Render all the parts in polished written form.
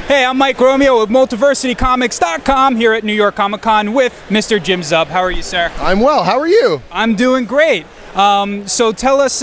Hey, I'm Mike Romeo with MultiversityComics.com here at New York Comic Con with Mr. Jim Zub. How are you, sir? I'm well. How are you? I'm doing great. So tell us,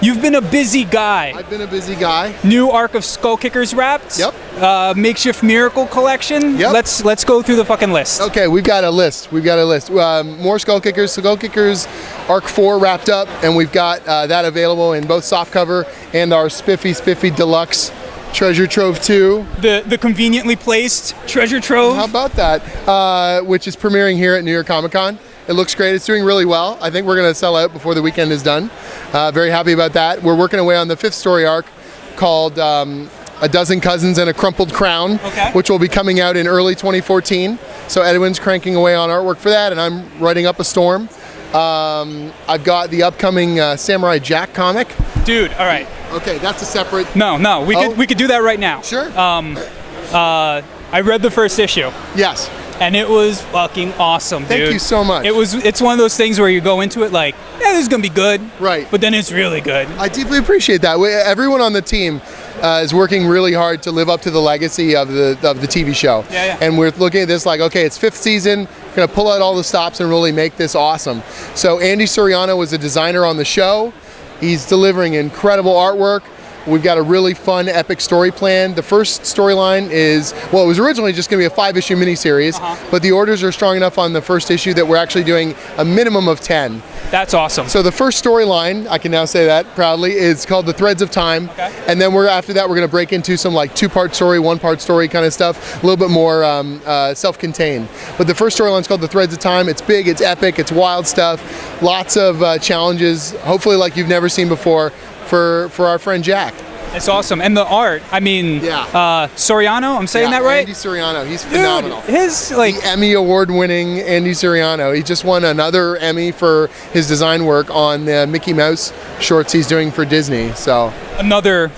you've been a busy guy. I've been a busy guy. New arc of Skull Kickers wrapped. Yep. Makeshift Miracle collection. Yep. Let's go through the fucking list. Okay, we've got a list. More Skull Kickers. Skull Kickers Arc 4 wrapped up, and we've got that available in both softcover and our Spiffy Deluxe Treasure Trove 2. The conveniently placed Treasure Trove. How about that? Which is premiering here at New York Comic Con. It looks great. It's doing really well. I think we're going to sell out before the weekend is done. Very happy about that. We're working away on the 5th story arc called A Dozen Cousins and a Crumpled Crown, which will be coming out in early 2014. So Edwin's cranking away on artwork for that, and I'm writing up a storm. I've got the upcoming Samurai Jack comic. Dude, all right. Okay, that's a separate... No, we could do that right now. Sure. I read the first issue. Yes. And it was fucking awesome, dude. Thank you so much. It's one of those things where you go into it like, yeah, this is gonna be good. Right. But then it's really good. I deeply appreciate that. Everyone on the team is working really hard to live up to the legacy of the TV show. Yeah. And we're looking at this like, okay, it's 5th season, we're gonna pull out all the stops and really make this awesome. So Andy Soriano was a designer on the show. He's delivering incredible artwork. We've got a really fun, epic story plan. The first storyline is, well, it was originally just going to be a 5-issue miniseries, but the orders are strong enough on the first issue that we're actually doing a minimum of 10. That's awesome. So the first storyline, I can now say that proudly, is called The Threads of Time. Okay. And then after that, we're going to break into some like 2-part story, 1-part story kind of stuff, a little bit more self-contained. But the first storyline is called The Threads of Time. It's big, it's epic, it's wild stuff, lots of challenges, hopefully like you've never seen before, for our friend Jack. It's awesome. And the art, I mean, Soriano, I'm saying that right? Andy Soriano, he's phenomenal. Dude, his like the Emmy award-winning Andy Soriano. He just won another Emmy for his design work on the Mickey Mouse shorts he's doing for Disney. So another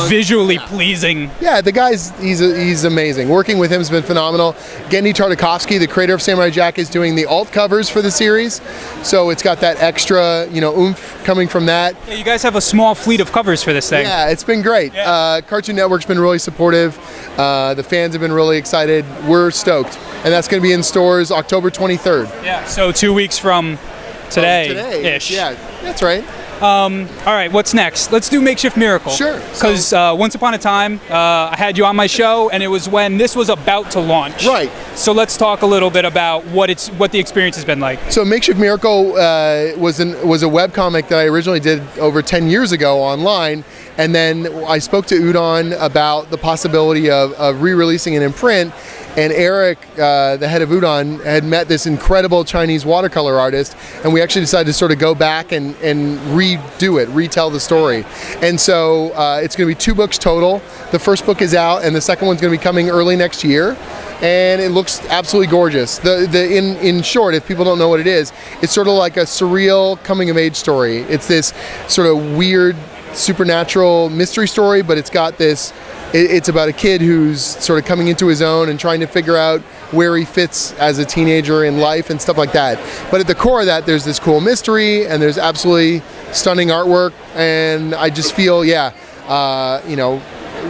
visually pleasing. Yeah, the guy's he's amazing. Working with him has been phenomenal. Gendy Tartakovsky, the creator of Samurai Jack, is doing the alt covers for the series, so it's got that extra, oomph coming from that. Yeah, you guys have a small fleet of covers for this thing. Yeah, it's been great. Yeah. Cartoon Network's been really supportive. The fans have been really excited. We're stoked, and that's going to be in stores October 23rd. Yeah, so 2 weeks from today. Today-ish. Yeah, that's right. All right, what's next? Let's do Makeshift Miracle. Sure. Because once upon a time, I had you on my show, and it was when this was about to launch. Right. So let's talk a little bit about what the experience has been like. So Makeshift Miracle was a webcomic that I originally did over 10 years ago online, and then I spoke to Udon about the possibility of re-releasing it in print. And Eric, the head of Udon, had met this incredible Chinese watercolor artist, and we actually decided to sort of go back and redo it, retell the story. And so it's going to be 2 books total. The first book is out, and the second one's going to be coming early next year. And it looks absolutely gorgeous. In short, if people don't know what it is, it's sort of like a surreal coming-of-age story. It's this sort of weird supernatural mystery story, but it's got this. It's about a kid who's sort of coming into his own and trying to figure out where he fits as a teenager in life and stuff like that. But at the core of that, there's this cool mystery and there's absolutely stunning artwork. And I just feel,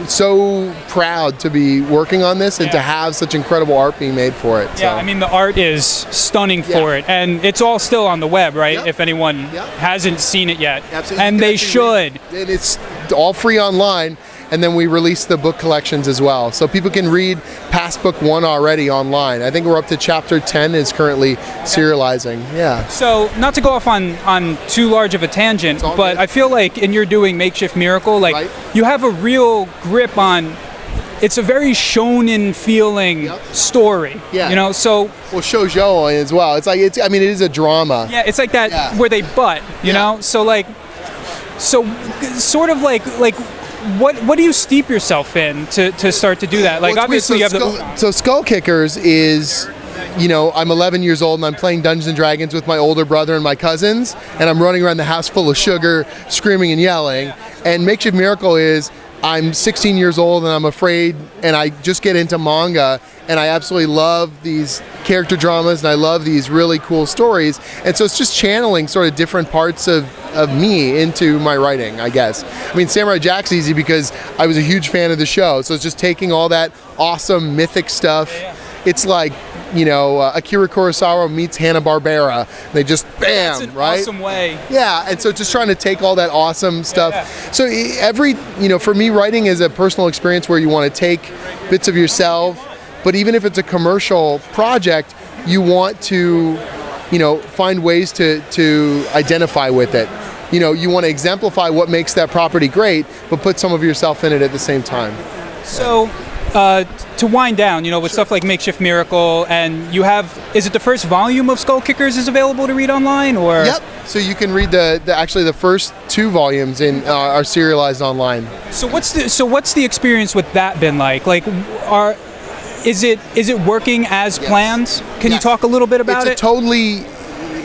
so proud to be working on this and to have such incredible art being made for it. Yeah, so. I mean, the art is stunning for it. And it's all still on the web, right? Yep. If anyone hasn't seen it yet. Absolutely. And they should. And it's all free online. And then we release the book collections as well. So people can read past book 1 already online. I think we're up to chapter 10 is currently serializing. Yeah. So not to go off on too large of a tangent, but good. I feel like in your doing Makeshift Miracle, like you have a real grip on, it's a very shonen feeling story. Yeah. So. Well, shoujo as well. It is a drama. Yeah, it's like that where they butt, you know? So sort of like what do you steep yourself in to start to do that? Like, obviously you have So Skull Kickers is, I'm 11 years old and I'm playing Dungeons & Dragons with my older brother and my cousins, and I'm running around the house full of sugar, screaming and yelling. And Makeshift Miracle is I'm 16 years old and I'm afraid, and I just get into manga, and I absolutely love these character dramas and I love these really cool stories. And so it's just channeling sort of different parts of me into my writing, I guess. I mean, Samurai Jack's easy because I was a huge fan of the show. So it's just taking all that awesome mythic stuff. It's like, you know, Akira Kurosawa meets Hanna-Barbera. They just, bam, That's an right? awesome way. Yeah, and so just trying to take all that awesome stuff. Yeah. So you know, for me, writing is a personal experience where you want to take bits of yourself, but even if it's a commercial project, you want to, you know, find ways to identify with it. You know, you want to exemplify what makes that property great, but put some of yourself in it at the same time. So, to wind down, you know, with stuff like Makeshift Miracle, and you have, is it the first volume of Skull Kickers is available to read online, or? Yep. So you can read actually the first 2 volumes are serialized online. So what's the experience with that been like? Like, is it working as planned? Can you talk a little bit about it? It's a totally,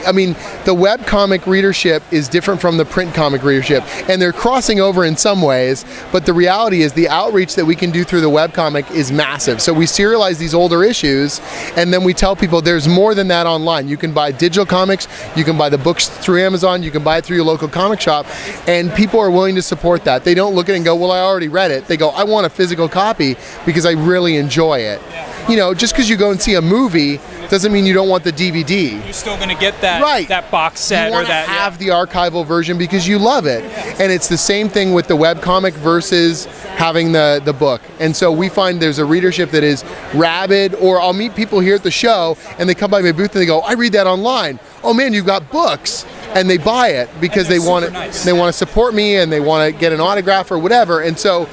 I mean, the webcomic readership is different from the print comic readership, and they're crossing over in some ways, but the reality is the outreach that we can do through the webcomic is massive. So we serialize these older issues, and then we tell people there's more than that online. You can buy digital comics, you can buy the books through Amazon, you can buy it through your local comic shop, and people are willing to support that. They don't look at it and go, well, I already read it. They go, I want a physical copy because I really enjoy it. You know, just because you go and see a movie doesn't mean you don't want the DVD. You're still going to get that Right. that box set, you or want that to have the archival version because you love it. And it's the same thing with the webcomic versus having the book. And so we find there's a readership that is rabid, or I'll meet people here at the show and they come by my booth and they go, I read that online. Oh man, you've got books. And they buy it because they want nice. They want to support me and they want to get an autograph or whatever. And so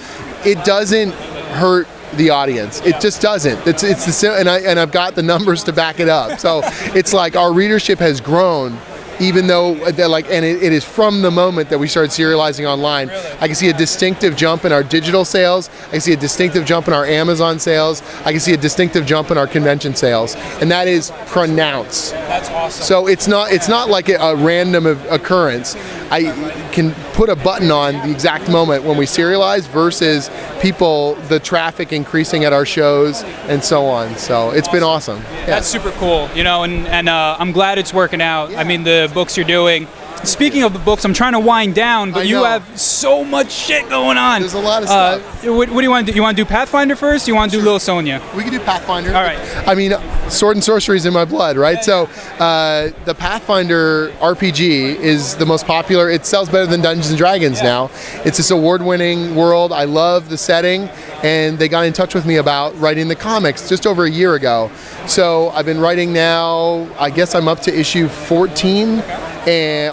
it doesn't hurt the audience. It just doesn't. It's the, and I've got the numbers to back it up. So it's like our readership has grown, even though they're like, and it is from the moment that we started serializing online. Really? I can see a distinctive jump in our digital sales. I can see a distinctive jump in our Amazon sales. I can see a distinctive jump in our convention sales, and that is pronounced. That's awesome. So it's not like a random occurrence. I can put a button on the exact moment when we serialize versus people, the traffic increasing at our shows and so on. So it's been awesome. Yeah. That's super cool, you know, and I'm glad it's working out. Yeah. I mean, the books you're doing. Speaking of the books, I'm trying to wind down, but you have so much shit going on. There's a lot of stuff. What do you want to do? You want to do Pathfinder first? Or you want to do Little Sonia? We can do Pathfinder. All right. I mean, sword and sorcery is in my blood, right? So the Pathfinder RPG is the most popular. It sells better than Dungeons and Dragons now. It's this award-winning world. I love the setting, and they got in touch with me about writing the comics just over a year ago. So I've been writing now, I guess I'm up to issue 14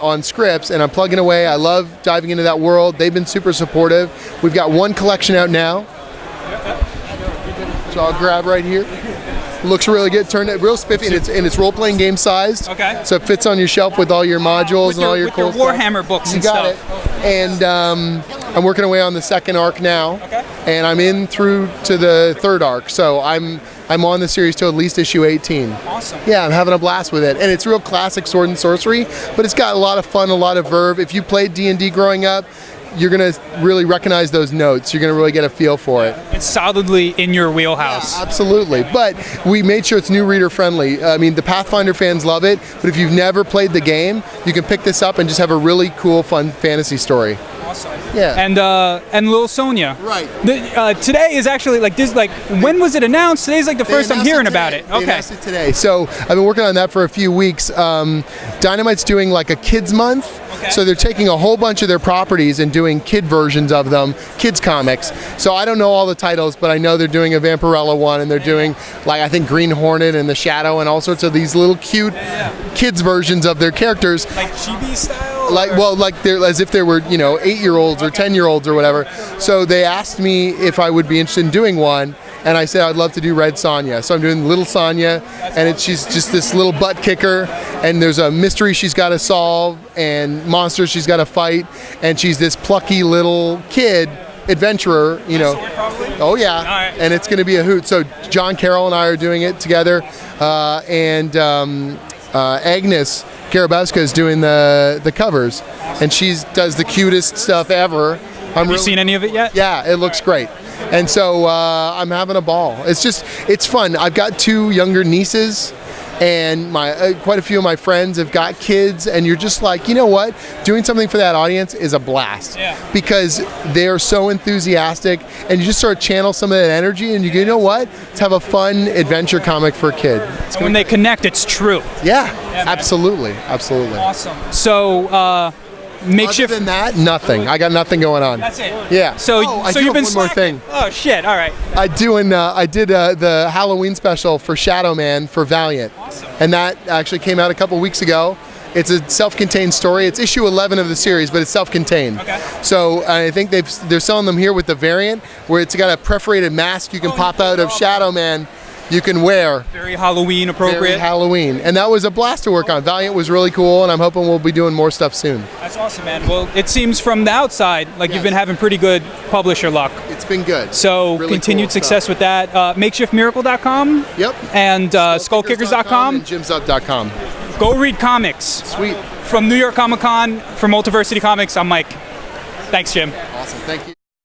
on scripts, and I'm plugging away. I love diving into that world. They've been super supportive. We've got one collection out now, so I'll grab right here. Looks really good. Turned it real spiffy, and it's role-playing game sized. Okay. So it fits on your shelf with all your modules and all your cool with your Warhammer books You and got stuff. it. And I'm working away on the second arc now. Okay. And I'm in through to the third arc. So I'm on the series till at least issue 18. Awesome. Yeah, I'm having a blast with it. And it's real classic sword and sorcery, but it's got a lot of fun, a lot of verve. If you played D&D growing up, you're going to really recognize those notes. You're going to really get a feel for it. It's solidly in your wheelhouse. Yeah, absolutely. But we made sure it's new reader friendly. I mean, the Pathfinder fans love it, but if you've never played the game, you can pick this up and just have a really cool, fun fantasy story. Awesome. Yeah. And Little Sonia. Right. Today is actually like this. Like, when was it announced? Today's like the first I'm hearing about it. They Okay. announced it today. So I've been working on that for a few weeks. Dynamite's doing like a kids month. Okay. So they're taking a whole bunch of their properties and doing kid versions of them, kids comics. So I don't know all the titles, but I know they're doing a Vampirella one, and they're doing like I think Green Hornet and the Shadow and all sorts of these little cute kids versions of their characters. Like chibi style. Like they're as if they were 8-year-olds or 10-year-olds or whatever. So they asked me if I would be interested in doing one. And I said I'd love to do Red Sonja. So I'm doing Little Sonja, and she's just this little butt kicker, and there's a mystery she's got to solve, and monsters she's got to fight, and she's this plucky little kid adventurer, Oh yeah, All right. And it's going to be a hoot. So John Carroll and I are doing it together, and Agnes Garabowska is doing the covers, and she does the cutest stuff ever. Have you seen any of it yet? Yeah, it looks great. And so I'm having a ball. It's fun. I've got 2 younger nieces, and quite a few of my friends have got kids, and you're just like, you know what? Doing something for that audience is a blast. Yeah. Because they're so enthusiastic, and you just sort of channel some of that energy, and you know what? Let's have a fun adventure comic for a kid. And when they connect, it's true. Yeah, absolutely. Absolutely. Awesome. So, makeshift. Other than that, nothing. I got nothing going on. That's it. Yeah. So, I so do you've have been one more slacking. thing. Oh shit! All right. I did the Halloween special for Shadow Man for Valiant, Awesome. and that actually came out a couple weeks ago. It's a self-contained story. It's issue 11 of the series, but it's self-contained. Okay. So I think they're selling them here with the variant, where it's got a perforated mask you can pop out of Shadow Man. You can wear. Very Halloween appropriate. Very Halloween. And that was a blast to work on. Valiant was really cool, and I'm hoping we'll be doing more stuff soon. That's awesome, man. Well, it seems from the outside like Yes. you've been having pretty good publisher luck. It's been good. So Really continued cool success stuff. with that. Makeshiftmiracle.com. Yep. And skullkickers.com. And JimZub.com. Go read comics. Sweet. From New York Comic Con, from Multiversity Comics, I'm Mike. Thanks, Jim. Awesome. Thank you.